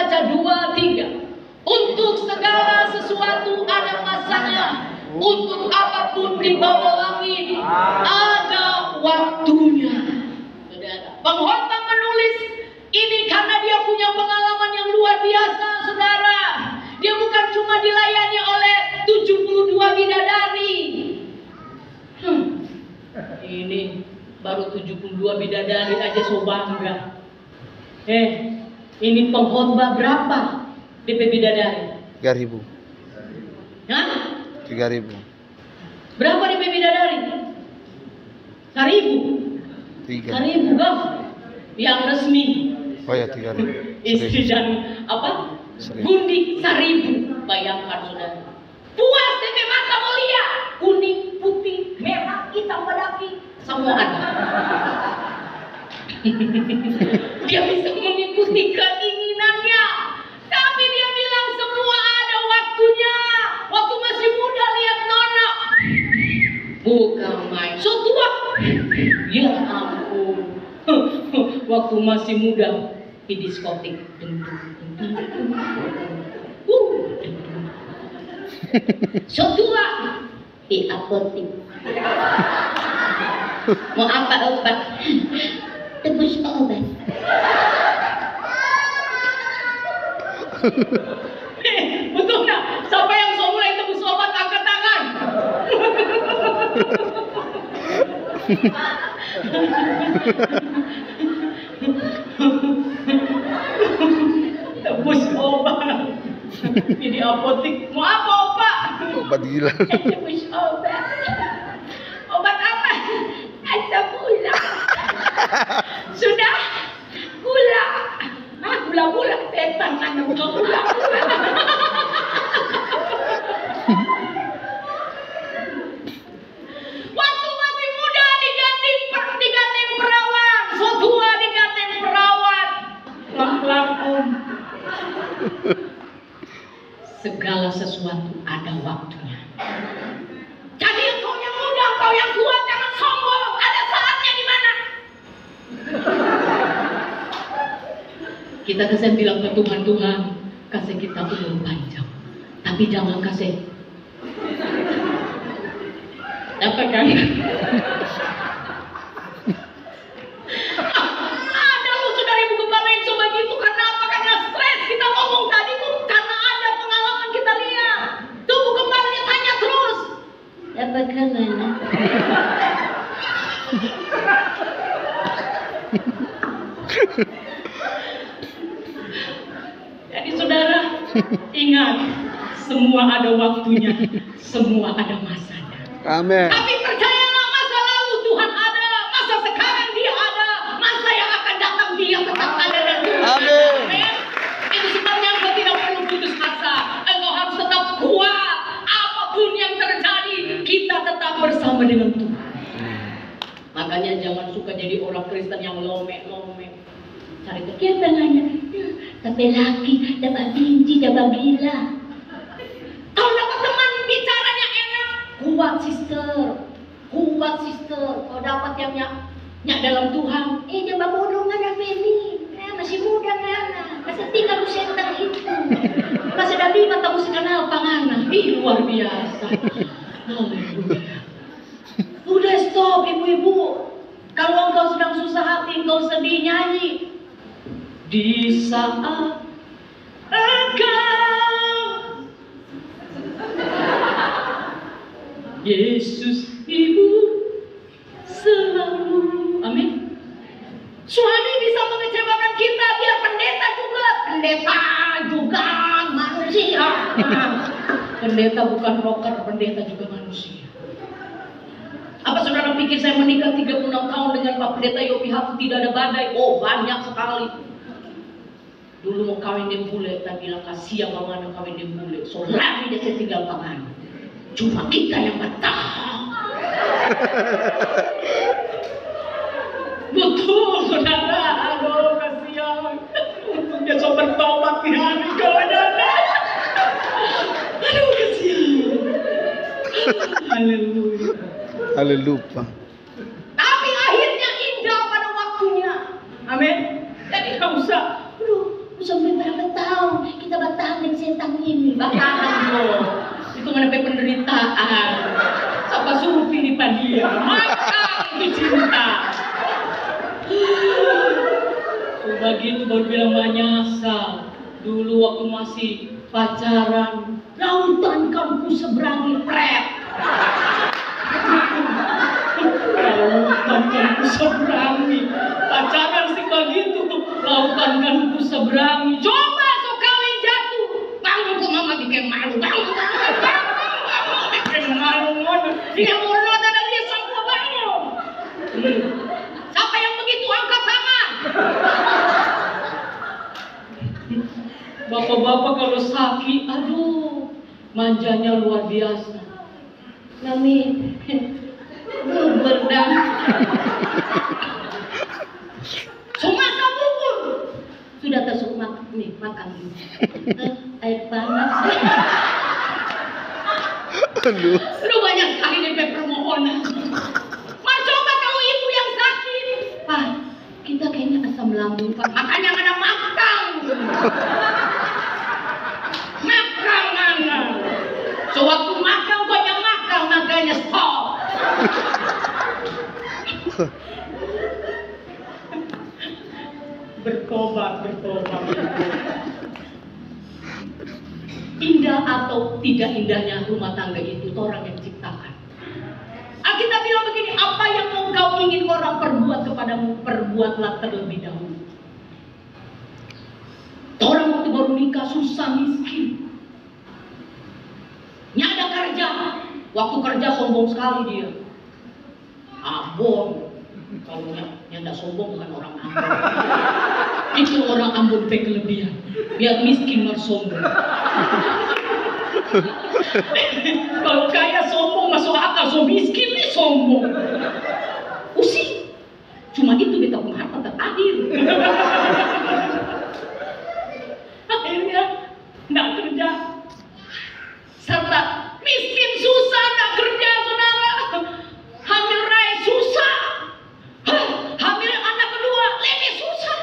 baca 2:3. Untuk segala sesuatu ada masanya. Untuk apapun di bawah langit ada waktunya. Saudara, pengkhotbah menulis ini karena dia punya pengalaman yang luar biasa, saudara. Dia bukan cuma dilayani oleh 72 bidadari. Ini baru 72 bidadari aja so bangga. Ini pengkhotbah berapa DP bidadari? 3.000. Hah? 3.000. Berapa DP bidadari? 1.000. 1.000 bang. Yang resmi. Oh ya 3.000. Istri dan apa? Gundi 1.000. Bayangkan saudara. Puas DP mata mulia. Kuning, putih, merah, hitam badaki. Semua ada. Dia bisa mengikuti keinginannya. Tapi dia bilang semua ada waktunya. Waktu masih muda lihat nona. Bukan main. So tua. Ya ampun. Waktu masih muda di diskotik. So tua di apotik. Mau apa obat? Tebus obat. Betul nggak? Siapa yang so mulai tebus obat angkat tangan? Tebus obat. Ini apotik. Mau apa obat? Obat gila. Tebus obat. Obat apa? Asam gula. Sudah gula. Gula-gula setan mana bukan gula. Waktu masih muda diganti perawan, so tua diganti perawat. Pelan-pelan. Segala sesuatu ada waktunya. Jadi engkau yang muda, engkau yang tua jangan sombong. Ada saatnya di mana? Kita kasih bilang ke Tuhan, Tuhan kasih kita umur panjang, tapi jangan kasih. Apa kan? Ada lu saudara ibu gembala yang coba gitu karena apa? Karena stres. Kita ngomong tadi tuh karena ada pengalaman kita lihat. Tuh ibu gembalanya tanya terus. Apa mana? Jadi saudara, ingat, semua ada waktunya, semua ada masanya. Amin. Tapi percayalah, masa lalu Tuhan ada, masa sekarang Dia ada, masa yang akan datang Dia tetap ada dan Tuhan ada. Amin. Itu sebabnya engkau tidak perlu putus asa, engkau harus tetap kuat. Apapun yang terjadi, kita tetap bersama dengan Tuhan. Makanya jangan suka jadi orang Kristen yang lome-lome. Cari kegiatannya, tapi laki, dapat binti, dapat gila. Kalau dapat teman bicaranya enak, kuat sister, kuat sister. Kalau dapat yang nyak dalam Tuhan, jangan bodoh nggak ada Feli, masih muda ngana, masih tinggal usia tentang itu, masih ada lima tahu kenal pangana, luar biasa. Udah stop ibu-ibu. Kalau engkau sedang susah hati, engkau sedih, nyanyi. Di saat engkau Yesus Ibu selalu. Amin. Suami bisa mengecewakan kita, biar pendeta juga manusia. Pendeta bukan rocker, pendeta juga manusia. Apa saudara pikir saya menikah 36 tahun dengan Pak Pendeta Yopi Hatu tidak ada badai? Oh, banyak sekali. Dulu mau kawin di bule, tak bilang kasihan banget kawin di bule. So lagi dia tinggal pangan. Cuma kita yang betah. Betul saudara, aduh kasihan. Untuk dia so bertobat di hari kewadana. Aduh kasihan. Haleluya. Haleluya. Tapi akhirnya indah pada waktunya. Amin. Jadi nggak usah, sampai berapa tahun setan ini bakalan loh. Itu menampai penderitaan. Siapa suruh pilih dia? Makan itu cinta. Udah gitu baru bilang menyasar. Dulu waktu masih pacaran, lautan kamu seberangi pret. Lautan kamu seberangi, pacaran sih begitu. Lautan kamu seberangi. Coba so kawin jatuh, bangun kok mama bikin malu, bangun. Bikin malu ngono. Dia mau nonton dan dia sampai bangun. Siapa yang begitu angkat tangan? Bapak-bapak kalau sakit, aduh, manjanya luar biasa. Nami, berdang. Semasa bubur sudah tersuk nih makan. Air panas. Aduh. Lu banyak sekali DP permohonan. Mas coba kalau ibu yang sakit, Pak, kita kayaknya asam lambung Pak. Makanya ada makan. Makan mana? Sewaktu makan banyak makan, makanya stop. Bertobat. Indah atau tidak indahnya rumah tangga itu orang yang ciptakan. Kita bilang begini, apa yang engkau ingin orang perbuat kepadamu, perbuatlah terlebih dahulu. Orang waktu baru nikah susah miskin. Nyada kerja, waktu kerja sombong sekali dia. Ambon, kalau nyada sombong bukan orang Ambon. Itu orang Ambon pe kelebihan. Biar miskin mar sombong. Kalau kaya sombong masuk akal, so miskin nih sombong. Usi, cuma itu kita punya harta terakhir. Akhirnya nggak kerja, serta miskin susah nggak kerja saudara, hamil rai susah, hamil anak kedua lebih susah.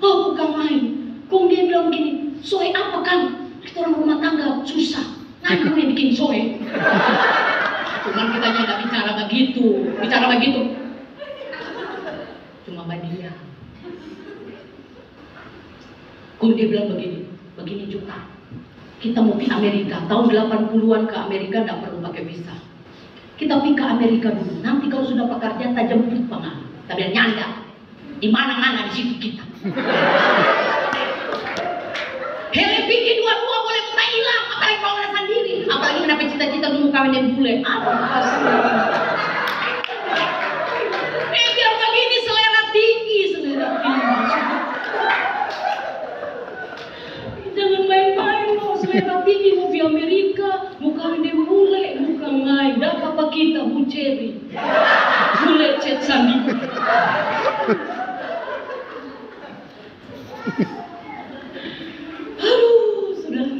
Oh bukan main, kong dia bilang begini, soe apa kan? Kita orang rumah tangga susah, nah kamu yang bikin soe. Cuman kita nggak bicara begitu, cuma dia. Kong dia bilang begini juga. Kita mau pergi Amerika, tahun 80-an ke Amerika nggak perlu pakai visa. Kita pergi ke Amerika dulu, nanti kalau sudah pekerjaan kita jemput pengen, kita biar nyanda. Di mana-mana di situ kita. Hele pikir dua-dua boleh kita hilang, apalagi kalau udah sendiri, apalagi kenapa cita-cita dulu kawin yang bule. Apa sih? Biar begini selera tinggi. Jangan main-main loh, selera tinggi mau di Amerika, mau kawin yang bule, bukan main. Dapat apa kita, Bu Cherry? Bule cet sandi. Aduh, saudara,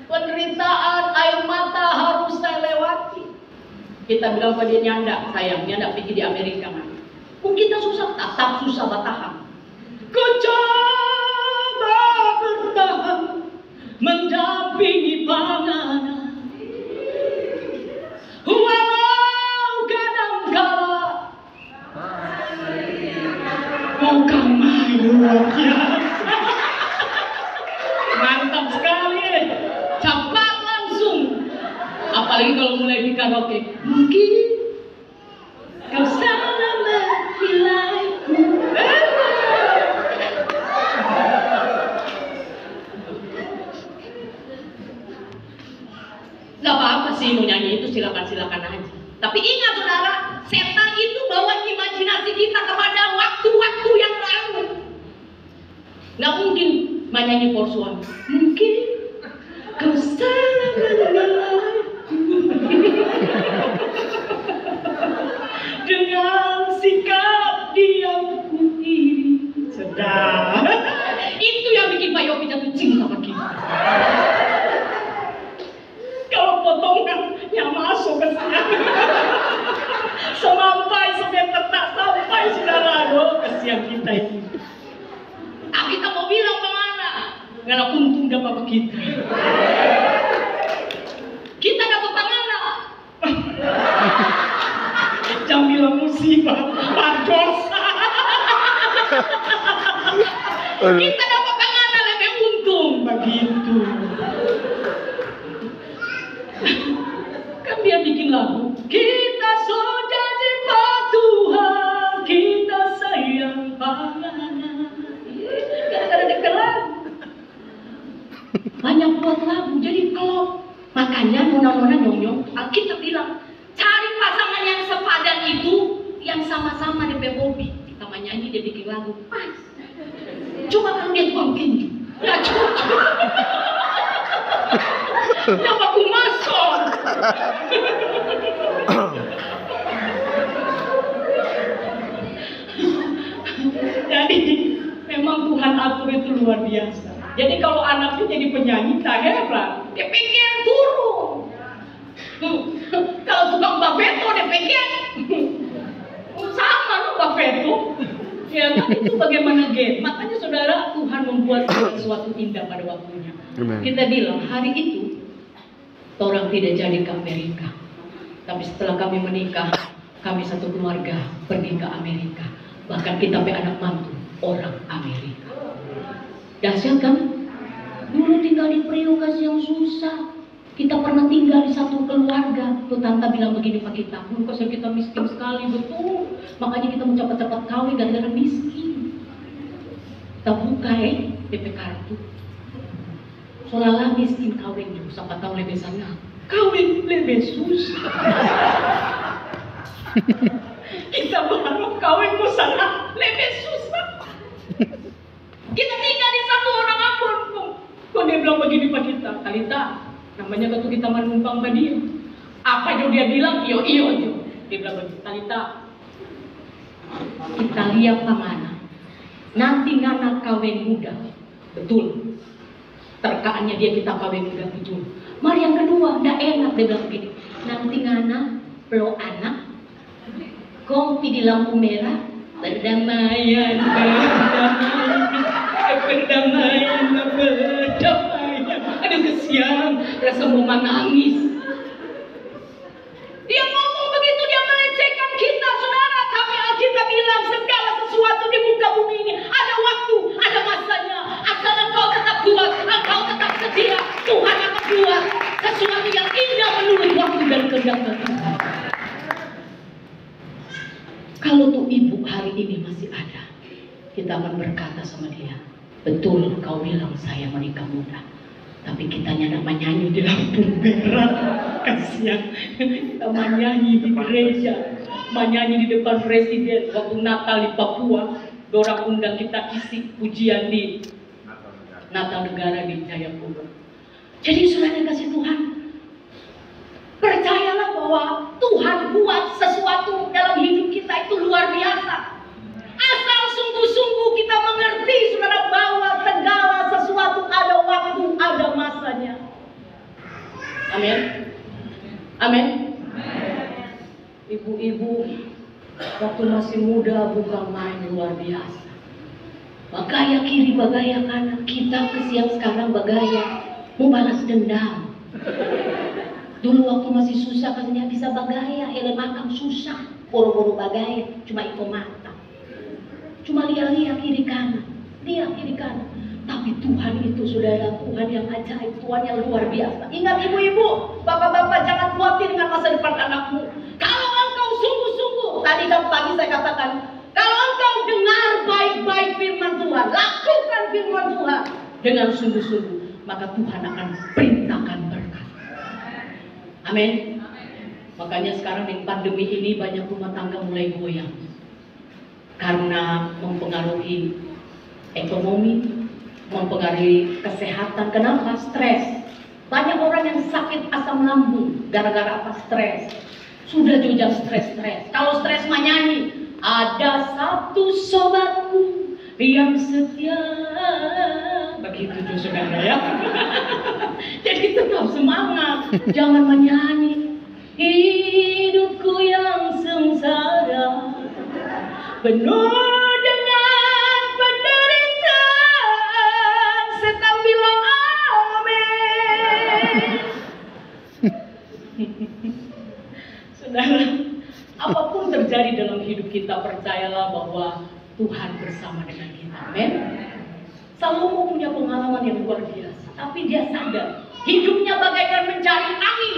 penderitaan air mata harus saya lewati. Kita bilang pada dia nyanda, sayang, nyanda pergi di Amerika kan. Mungkin kita susah, tetap susah bertahan. Coba bertahan, mendampingi panganan. Walau kadang-kala bukan main luar biasa. Mantap sekali, cepat langsung. Apalagi kalau mulai di karaoke. Mungkin kau salah menilaiku. Gak apa-apa sih mau nyanyi itu silakan aja. Tapi ingat saudara, setan itu bawa imajinasi kita kepada waktu-waktu yang lalu. Gak mungkin menyanyi Forswan. Mungkin kau salah menilaiku dengan sikap diamku ini sedang. Itu yang bikin Pak Yopi jatuh cinta sama kita. Kalau potongan yang masuk ke sana sampai petak sampai saudara, kesian kita ini. Kita mau bilang kemana? Ngana untung dapat kita. Kita dapat panganan. Jangan bilang musibah, pardosa. Kita dapat panganan lebih untung begitu. Kan dia bikin lagu. Kita sudah jumpa Tuhan, kita sayang panganan. Gara-gara dekat lagu. Banyak buat lagu jadi klop. Makanya nona-nona nyong-nyong Alkitab bilang cari pasangan yang sepadan itu, yang sama-sama di hobi. Kita menyanyi dia bikin lagu pas. Coba kalau dia tukang tinju, ya cocok. Coba aku masuk. Jadi memang Tuhan atur itu luar biasa. Jadi kalau anaknya jadi penyanyi tak heran, dia pikir turun. Kalau tukang bafeto dia pikir sama loh bafeto. Ya kan itu bagaimana game. Makanya saudara, Tuhan membuat sesuatu indah pada waktunya. Amen. Kita bilang hari itu orang tidak jadi ke Amerika. Tapi setelah kami menikah, kami satu keluarga pergi ke Amerika. Bahkan kita sampai anak mantu orang Amerika. Dahsyat kan? Dulu tinggal di Priok yang susah. Kita pernah tinggal di satu keluarga. Tuh tante bilang begini Pak kita, kasih kita miskin sekali, betul. Makanya kita mau cepat-cepat kawin gara-gara miskin. Kita buka DP kartu. Soalnya miskin kawin juga, siapa tahu lebih sana. Kawin lebih susah. Kita berharap kawin mau sana lebih susah. Kita tinggal di satu orang ampun. Kok dia bilang begini Pak kita, Talita. Namanya waktu kita menumpang sama dia. Apa yang dia bilang? Iyo jo. Dia bilang begitu, Talita. Kita lihat pamana. Nanti ngana kawin muda. Betul. Terkaannya dia kita kawin muda, betul. Mari yang kedua, ndak enak dia bilang begini. Nanti ngana peluk anak. Kompi di lampu merah. Perdamaian. Aduh kesian, rasa mau menangis. Dia ngomong begitu, dia melecehkan kita saudara. Tapi Alkitab bilang segala sesuatu di muka bumi ini ada waktu, ada masanya. Asal engkau tetap kuat, engkau tetap setia, Tuhan akan buat sesuatu yang indah menurut waktu dan kehendak Tuhan. Kalau tuh ibu hari ini masih ada, kita akan berkata sama dia, betul kau bilang saya menikah muda. Tapi kita nak menyanyi di lampu merah, kasihan. Kita menyanyi di gereja, menyanyi di depan presiden waktu Natal di Papua. Dorang undang kita isi pujian di Natal Negara di Jayapura. Jadi saudara kasih Tuhan, percayalah bahwa Tuhan buat sesuatu dalam hidup kita itu luar biasa. Asal sungguh-sungguh kita mengerti saudara bahwa segala sesuatu ada waktu, ada masanya. Amin. Amin. Ibu-ibu waktu masih muda bukan main luar biasa. Bagaya kiri, bagaya kanan. Kita kesiang sekarang bagaya mau balas dendam. Dulu waktu masih susah katanya bisa bagaya, ele makan susah, boro-boro bagaya, cuma iko mata. Cuma lihat kiri kanan, lihat kiri kanan. Tapi Tuhan itu saudara, Tuhan yang ajaib, Tuhan yang luar biasa. Ingat ibu-ibu, bapak-bapak jangan khawatir dengan masa depan anakmu. Kalau engkau sungguh-sungguh, tadi kan pagi saya katakan, kalau engkau dengar baik-baik firman Tuhan, lakukan firman Tuhan dengan sungguh-sungguh, maka Tuhan akan perintahkan berkat. Amin. Makanya sekarang di pandemi ini banyak rumah tangga mulai goyang. Karena mempengaruhi ekonomi, mempengaruhi kesehatan. Kenapa? Stres. Banyak orang yang sakit asam lambung gara-gara apa? Stres. Sudah juga stres. Kalau stres menyanyi, ada satu sobatku yang setia. Begitu juga saudara ya. Jadi tetap semangat, jangan menyanyi hidupku yang sengsara, penuh dengan penderitaan. Setan bilang Tuhan bersama dengan kita. Amin. Salomo punya pengalaman yang luar biasa, tapi dia sadar hidupnya bagaikan mencari angin.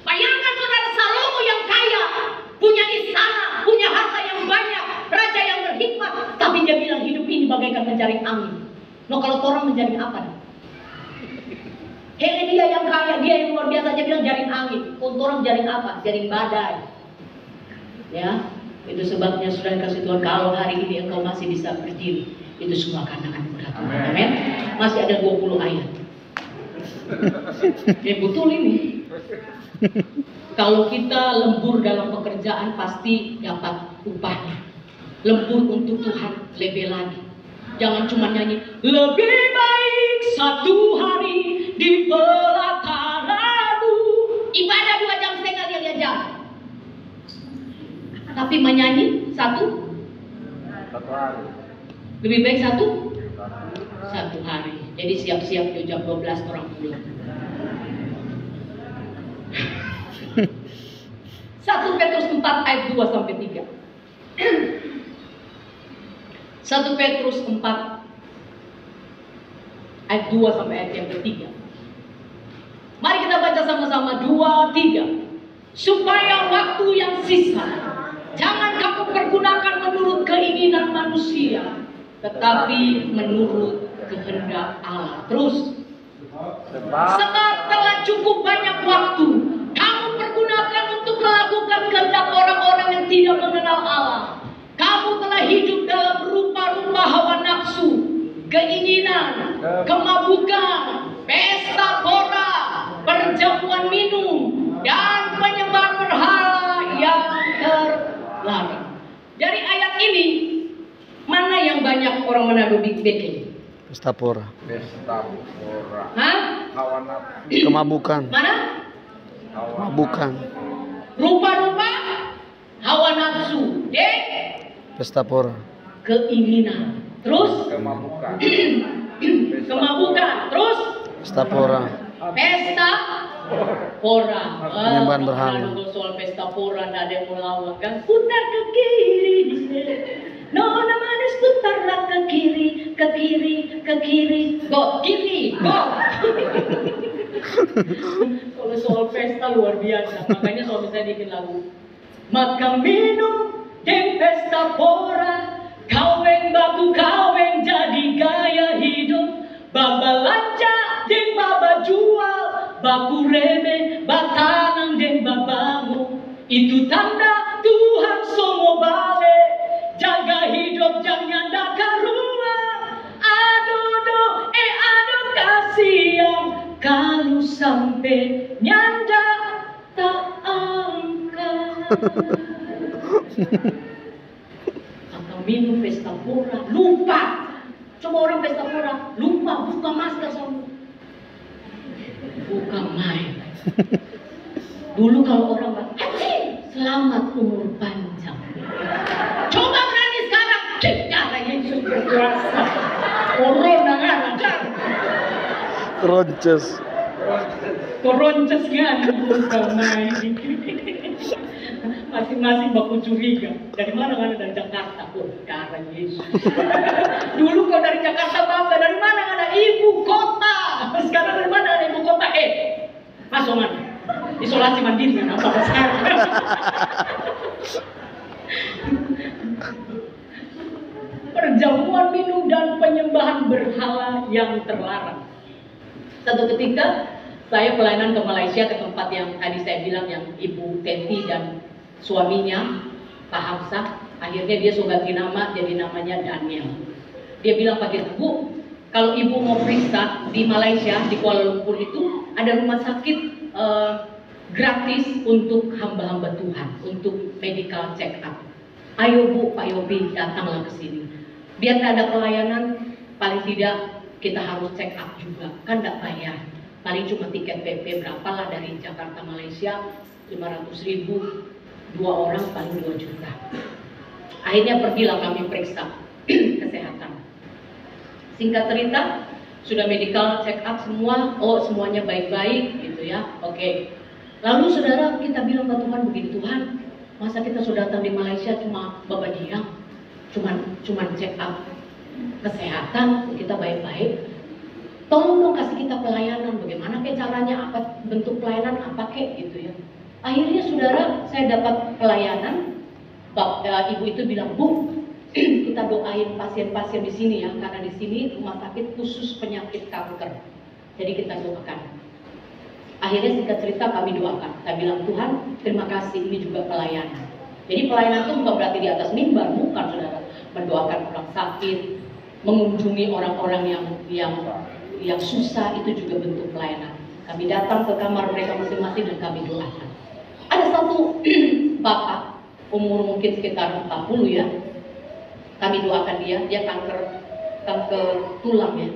Bayangkan saudara, Salomo yang kaya, punya istana, punya harta yang banyak, raja yang berhikmat, tapi dia bilang hidup ini bagaikan mencari angin. No, kalau orang mencari apa? Dia yang kaya, dia yang luar biasa, dia bilang jaring angin. Untuk orang jaring apa? Jaring badai. Ya, itu sebabnya sudah dikasih Tuhan, kalau hari ini engkau masih bisa berdiri, itu semua karena anugerah Tuhan. Amin. Masih ada 20 ayat. Ya betul ini. Kalau kita lembur dalam pekerjaan pasti dapat upahnya. Lembur untuk Tuhan lebih lagi. Jangan cuma nyanyi, lebih baik satu hari di pelataranmu. Ibadah 2,5 jam dia lihat jam. Tapi menyanyi satu hari. Lebih baik satu hari. Jadi siap-siap di jam 12 orang pulang. 1 Petrus 4 ayat 2 sampai 3. 1 Petrus 4 ayat 2 sampai ayat yang ketiga. Mari kita baca sama-sama 2, 3. Supaya waktu yang sisa jangan kamu pergunakan menurut keinginan manusia, tetapi menurut kehendak Allah. Terus. Sebab telah cukup banyak waktu kamu pergunakan untuk melakukan kehendak orang-orang yang tidak mengenal Allah. Kamu telah hidup dalam rupa-rupa hawa nafsu, keinginan, kemabukan, pesta pora, perjamuan minum, dan penyembah berhala yang terlarang. Dari ayat ini, mana yang banyak orang Manado bikin? Pesta pora. Hah? Kemabukan. Mana? Kemabukan. Rupa-rupa hawa nafsu. Pesta pora. Keinginan. Terus? Kemabukan. Terus? Pesta pora. Pesta pora. Penyembahan berhala. Kalau soal pesta pora tidak ada yang melawan kan? Putar ke kiri. Nona manis putarlah ke kiri, ke kiri, ke kiri. Go kiri, go. Kalau soal pesta luar biasa. Makanya kalau misalnya bikin lagu, maka minum deng pesta pora, kaweng baku kaweng jadi gaya hidup, baba lanca deng baba jual, baku reme batanang deng babangu. Itu tanda Tuhan somo bale, jaga hidup jangan dakarua. Aduh kasihan kalau sampai nyanda tak angkat. Atau minum pesta pora, lupa. Coba orang pesta pora, lupa buka masker sama. Buka main. Dulu kalau orang selamat umur panjang. Coba berani sekarang, darah Yesus berkuasa. Corona kan ada. Keronces. Keronces kan, buka main. Masing-masing baku curiga. Dari mana dari Jakarta? Oh, darah Yesus. Dulu kau dari Jakarta bangga, dari mana ada ibu kota? Sekarang dari mana ada ibu kota? Masuk mana? Isolasi mandiri kan apa sekarang? Perjamuan minum dan penyembahan berhala yang terlarang. Satu ketika saya pelayanan ke Malaysia, ke tempat yang tadi saya bilang yang Ibu Teti dan suaminya Pak Hamzah. Akhirnya dia so ganti nama jadi namanya Daniel. Dia bilang begitu, Bu, kalau Ibu mau periksa di Malaysia, di Kuala Lumpur itu ada rumah sakit gratis untuk hamba-hamba Tuhan, untuk medical check up. Ayo Bu, Pak Yobi datanglah ke sini. Biar tidak ada pelayanan, paling tidak kita harus check up juga, kan tidak bayar. Paling cuma tiket PP berapa lah dari Jakarta Malaysia, 500.000, 2 orang paling 2 juta. Akhirnya pergilah kami periksa kesehatan. Singkat cerita, sudah medical check up semua, semuanya baik-baik gitu ya. Oke. Lalu saudara kita bilang ke Tuhan begini, Tuhan, masa kita sudah datang di Malaysia cuma babadiang, cuman check up kesehatan, kita baik-baik. Tolong dong kasih kita pelayanan, bagaimana kayak caranya, apa bentuk pelayanan, apa kayak gitu ya. Akhirnya saudara, saya dapat pelayanan. Ibu itu bilang, Bu, kita doain pasien-pasien di sini ya, karena di sini rumah sakit khusus penyakit kanker. Jadi kita doakan. Akhirnya singkat cerita kami doakan. Saya bilang, Tuhan, terima kasih, ini juga pelayanan. Jadi pelayanan itu bukan berarti di atas mimbar, bukan saudara. Mendoakan orang sakit, mengunjungi orang-orang yang susah, itu juga bentuk pelayanan. Kami datang ke kamar mereka masing-masing dan kami doakan. Ada satu bapak, umur mungkin sekitar 40 ya. Kami doakan dia kanker tulang ya.